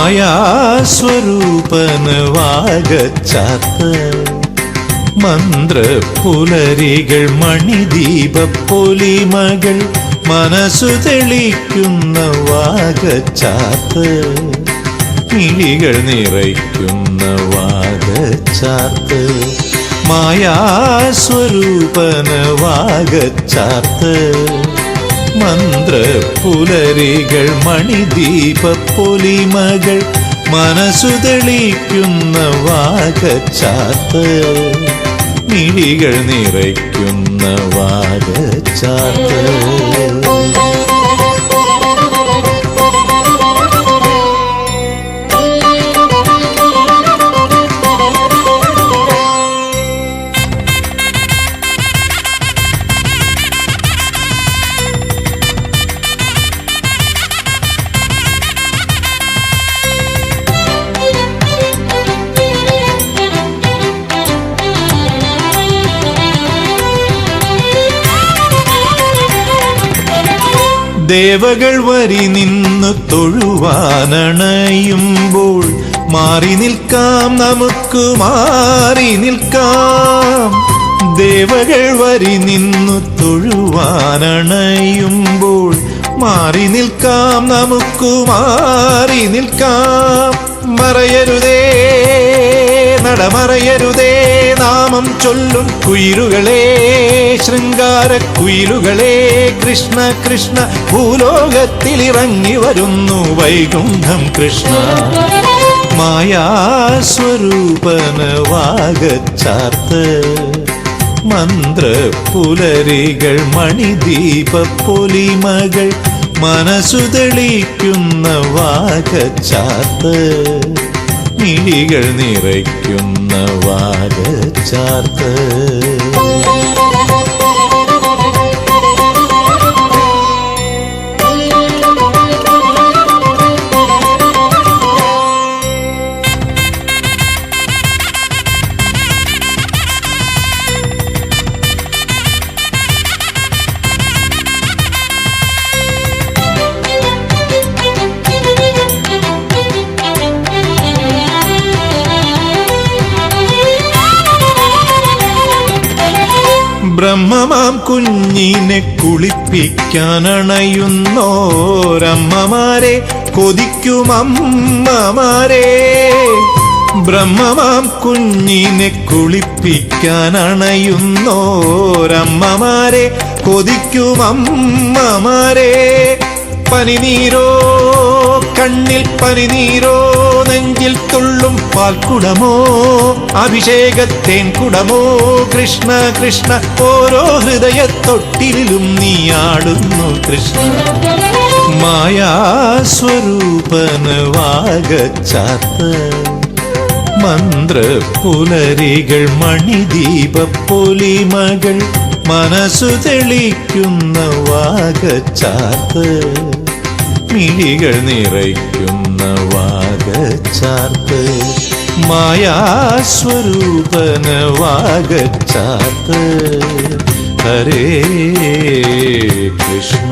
മായാസ്വരൂപന വാഗച്ചാർത്ത് മന്ത്രപുലരികൾ മണിദീപപ്പൊലിമകൾ മനസ്സു തെളിക്കുന്ന വാഗച്ചാർത്ത് മിഴികൾ നിറയ്ക്കുന്ന വാഗച്ചാർത്ത് മായാസ്വരൂപന വാഗച്ചാർത്ത് മന്ത്രപുലരികൾ മണിദീപപ്പൊലിമകൾ മനസ്സു തെളിക്കുന്ന വാഗച്ചാർത്ത് മിഴികൾ നിറയ്ക്കുന്ന വാഗച്ചാർത്ത് ദേവകൾ വരി നിന്ന് തൊഴുവാനണയുമ്പോൾ മാറി നിൽക്കാം, നമുക്ക് മാറി നിൽക്കാം. ദേവകൾ വരി നിന്നു തൊഴുവാനണയുമ്പോൾ മാറി നിൽക്കാം, നമുക്ക് മാറി നിൽക്കാം. മറയരുതേ നടമറയരുതേ നാമം ചൊല്ലും കുയിലുകളെ, ശൃംഗാര കുയിലുകളെ. കൃഷ്ണ കൃഷ്ണ ഭൂലോകത്തിൽ ഇറങ്ങി വരുന്നു വൈകുണ്ഠം കൃഷ്ണ. മായാസ്വരൂപന വാഗച്ചാർത്ത് മന്ത്രപുലരികൾ മണിദീപപ്പൊലിമകൾ മനസ്സു തെളിക്കുന്ന വാഗച്ചാർത്ത് മിഴികൾ നിറയ്ക്കുന്ന വാഗച്ചാർത്ത്. ബ്രഹ്മമാം കുഞ്ഞിനെ കുളിപ്പിക്കാനണയുന്നോരമ്മമാരെ കൊതിക്കുമമ്മമാരെ. ബ്രഹ്മമാം കുഞ്ഞിനെ കുളിപ്പിക്കാനണയുന്നോരമ്മമാരെ കൊതിക്കുമമ്മമാരെ. പനിനീരോ കണ്ണിൽ പനിനീരോ, നെഞ്ചിൽ തുള്ളും പാൽക്കുടമോ, അഭിഷേകത്തേൻ കുടമോ. കൃഷ്ണ കൃഷ്ണ ഓരോ ഹൃദയത്തൊട്ടിലും നീയാടുന്നു കൃഷ്ണ. മായാസ്വരൂപന വാഗച്ചാർത്ത് മന്ത്രപുലരികൾ മണിദീപപ്പൊലിമകൾ മനസ്സു തെളിക്കുന്ന വാഗച്ചാർത്ത് മിഴികൾ നിറയ്ക്കുന്ന വാഗച്ചാർത്ത്. മായാസ്വരൂപന വാഗച്ചാർത്ത്. ഹരേ കൃഷ്ണ.